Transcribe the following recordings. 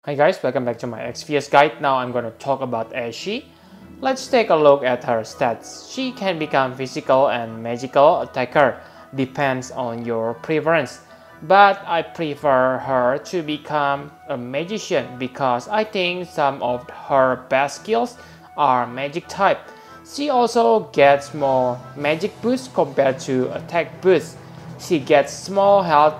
Hi guys, welcome back to my Exvius guide. Now I'm going to talk about Ashe. Let's take a look at her stats. She can become physical and magical attacker, depends on your preference. But I prefer her to become a magician because I think some of her best skills are magic type. She also gets more magic boost compared to attack boost. She gets small health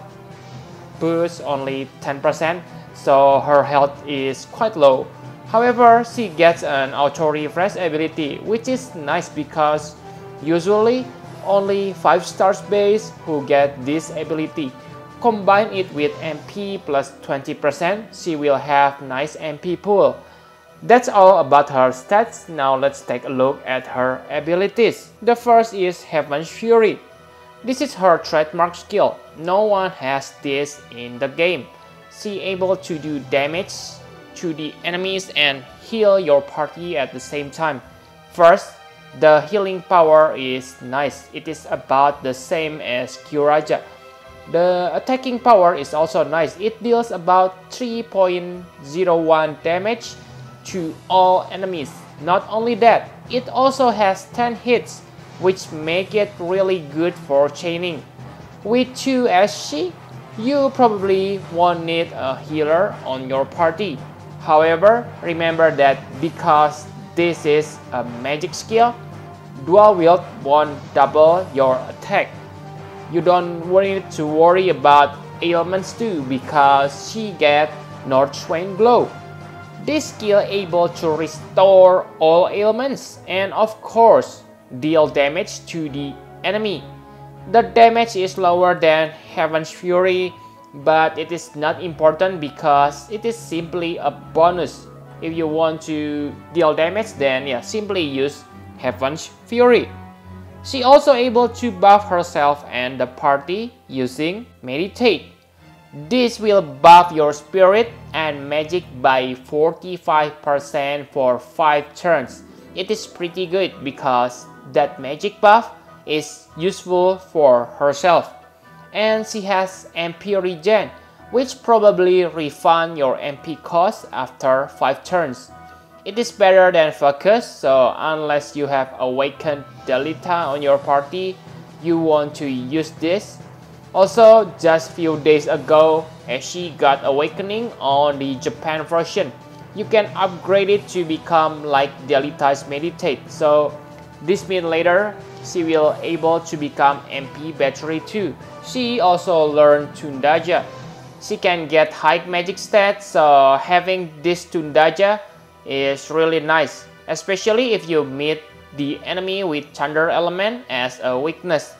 boost, only 10%, so her health is quite low. However, she gets an auto refresh ability, which is nice because usually only 5 stars base who get this ability. Combine it with MP plus 20%, she will have nice MP pool. That's all about her stats. Now let's take a look at her abilities. The first is Heaven's Fury. This is her trademark skill. No one has this in the game. She able to do damage to the enemies and heal your party at the same time. First, the healing power is nice. It is about the same as Kuraja. The attacking power is also nice. It deals about 3.01 damage to all enemies. Not only that, it also has 10 hits, which make it really good for chaining. With 2 Ashe, you probably won't need a healer on your party. However, remember that because this is a magic skill, dual wield won't double your attack. You don't need to worry about ailments too because she gets North Wind Blow. This skill able to restore all ailments and of course deal damage to the enemy. The damage is lower than Heaven's Fury, but it is not important because it is simply a bonus. If you want to deal damage, then simply use Heaven's Fury. She also able to buff herself and the party using Meditate. This will buff your spirit and magic by 45% for 5 turns. It is pretty good because that magic buff is useful for herself. And she has MP regen, which probably refund your MP cost after 5 turns. It is better than focus, so unless you have awakened Delita on your party, you want to use this. Also, just few days ago, Ashe got awakening on the Japan version. You can upgrade it to become like Delita's Meditate, so this means later she will able to become MP battery too. She also learned Tundaja. She can get high magic stats, so having this Tundaja is really nice, especially if you meet the enemy with thunder element as a weakness.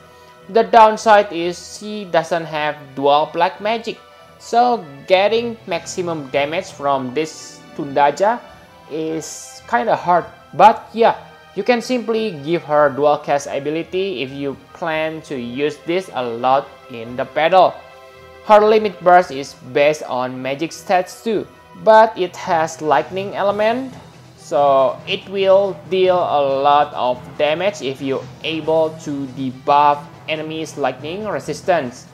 The downside is she doesn't have dual black magic, so getting maximum damage from this Tundaja is kinda hard. But you can simply give her dual cast ability if you plan to use this a lot in the battle. Her limit burst is based on magic stats too, but it has lightning element, so it will deal a lot of damage if you're able to debuff enemies' lightning resistance.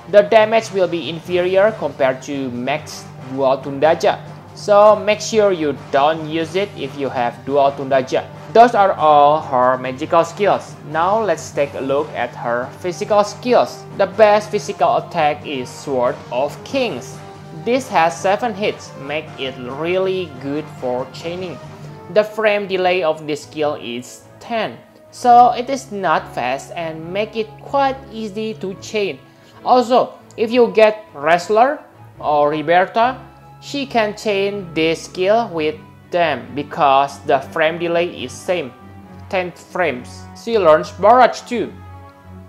The damage will be inferior compared to max dual Tundaja, so make sure you don't use it if you have dual Tundaja. Those are all her magical skills. Now let's take a look at her physical skills. The best physical attack is Sword of Kings. This has 7 hits, make it really good for chaining. The frame delay of this skill is 10, so it is not fast and make it quite easy to chain. Also, if you get Wrestler or Liberta, she can chain this skill with them because the frame delay is same, 10 frames. She learns Barrage too.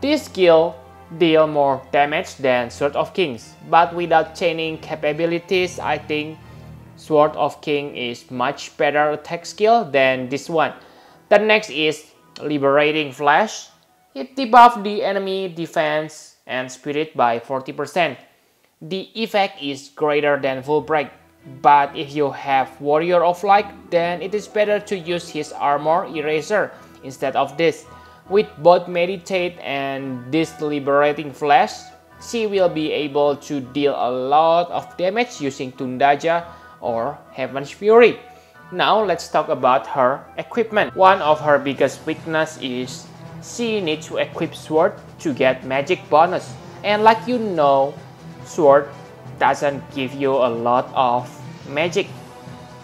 This skill deal more damage than Sword of Kings, but without chaining capabilities, I think Sword of King is much better attack skill than this one. The next is Liberating Flash. It debuffs the enemy defense and spirit by 40%. The effect is greater than Full Break, but if you have Warrior of Light, then it is better to use his Armor Eraser instead of this. With both Meditate and this Liberating Flash, she will be able to deal a lot of damage using Tundaja or Heaven's Fury. Now let's talk about her equipment. One of her biggest weakness is she needs to equip sword to get magic bonus. And like you know, sword doesn't give you a lot of magic.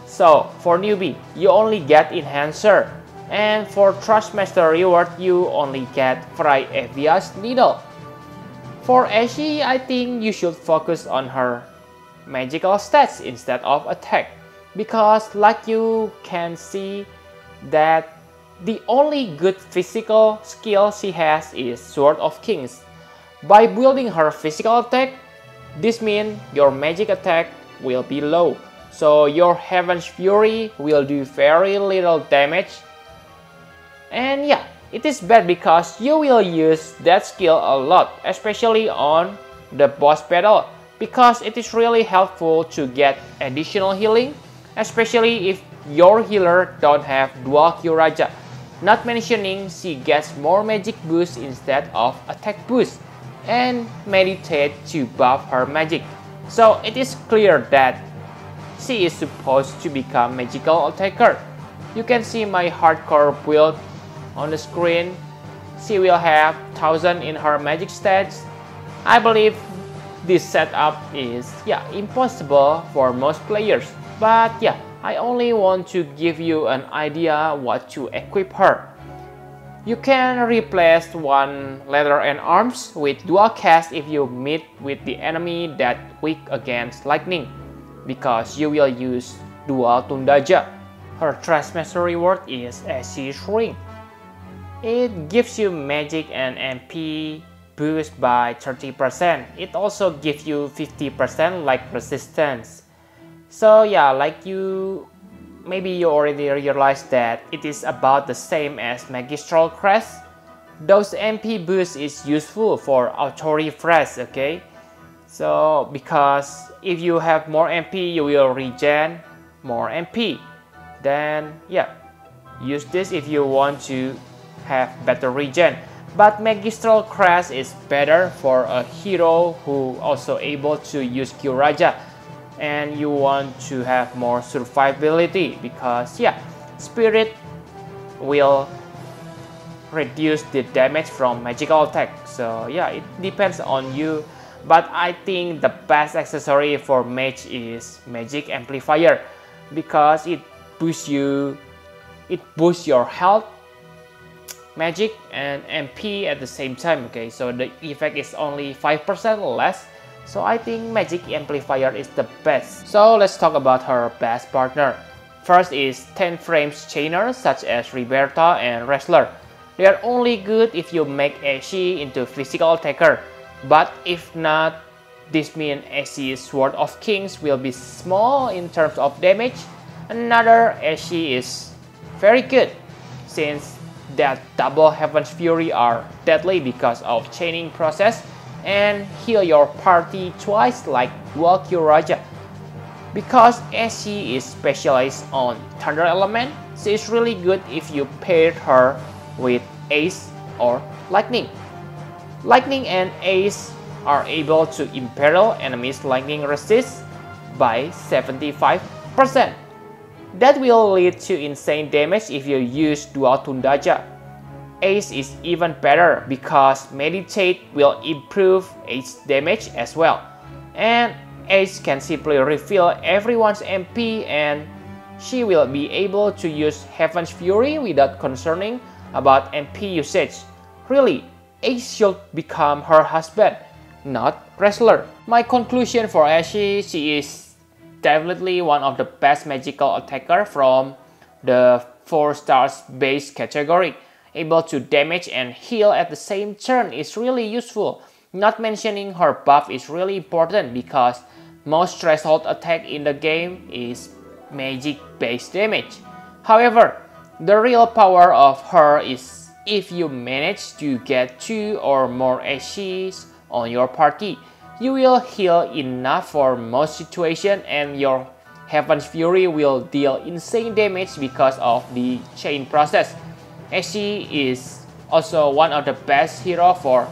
So for newbie, you only get enhancer. And for Trustmaster reward, you only get Fry Exvius needle. For Ashe, I think you should focus on her magical stats instead of attack. Because like you can see that the only good physical skill she has is Sword of Kings. By building her physical attack, this means your magic attack will be low. So your Heaven's Fury will do very little damage. And yeah, it is bad because you will use that skill a lot, especially on the boss battle. Because it is really helpful to get additional healing, especially if your healer don't have dual Kyuraja. Not mentioning she gets more magic boost instead of attack boost, and meditate to buff her magic. So it is clear that she is supposed to become magical attacker. You can see my hardcore build on the screen. She will have 1000 in her magic stats. I believe this setup is impossible for most players. But yeah, I only want to give you an idea what to equip her. You can replace one leather and arms with dual cast if you meet with the enemy that weak against lightning, because you will use dual Tundaja. Her Trustmaster reward is Ashe's Ring. It gives you magic and MP boost by 30%. It also gives you 50% like resistance. So yeah, like maybe you already realized that it is about the same as Magistral Crest. Those MP boost is useful for auto refresh, okay? So because if you have more MP, you will regen more MP. Then yeah, use this if you want to have better regen. But Magistral Crest is better for a hero who also able to use Kyuraja, and you want to have more survivability, because yeah, Spirit will reduce the damage from magical attack. So yeah, it depends on you. But I think the best accessory for mage is Magic Amplifier, because it boosts your health, magic and MP at the same time. Okay, so the effect is only 5% less. So I think Magic Amplifier is the best. So let's talk about her best partner. First is 10 frames chainer such as Roberta and Wrestler. They are only good if you make Ashe into physical attacker. But if not, this means Ashe's Sword of Kings will be small in terms of damage. Another Ashe is very good, since that double Heaven's Fury are deadly because of chaining process, and heal your party twice like dual Kyuraja. Because Ashe is specialized on Thunder element, she is really good if you paired her with Ace or Lightning. Lightning and Ace are able to imperil enemies' lightning resist by 75%. That will lead to insane damage if you use dual Tundaja. Ace is even better because Meditate will improve Ace damage as well. And Ace can simply refill everyone's MP, and she will be able to use Heaven's Fury without concerning about MP usage. Really, Ace should become her husband, not Wrestler. My conclusion for Ashe, she is definitely one of the best magical attacker from the 4 stars base category. Able to damage and heal at the same turn is really useful. Not mentioning her buff is really important because most threshold attack in the game is magic based damage. However, the real power of her is if you manage to get 2 or more Ashes on your party. You will heal enough for most situations, and your Heaven's Fury will deal insane damage because of the chain process. Ashe is also one of the best hero for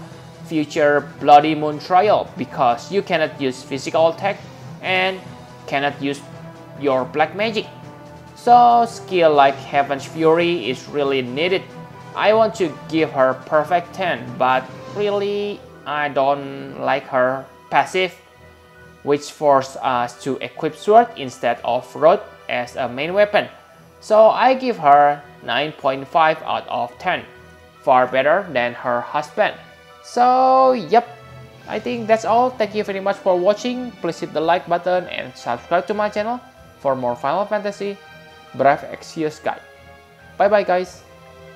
future Bloody Moon trial because you cannot use physical attack and cannot use your black magic. So skill like Heaven's Fury is really needed. I want to give her perfect 10, but really I don't like her passive, which forced us to equip sword instead of rod as a main weapon. So I give her 9.5 out of 10, far better than her husband. So yep, I think that's all. Thank you very much for watching. Please hit the like button and subscribe to my channel for more Final Fantasy Brave Exvius guide. Bye bye guys.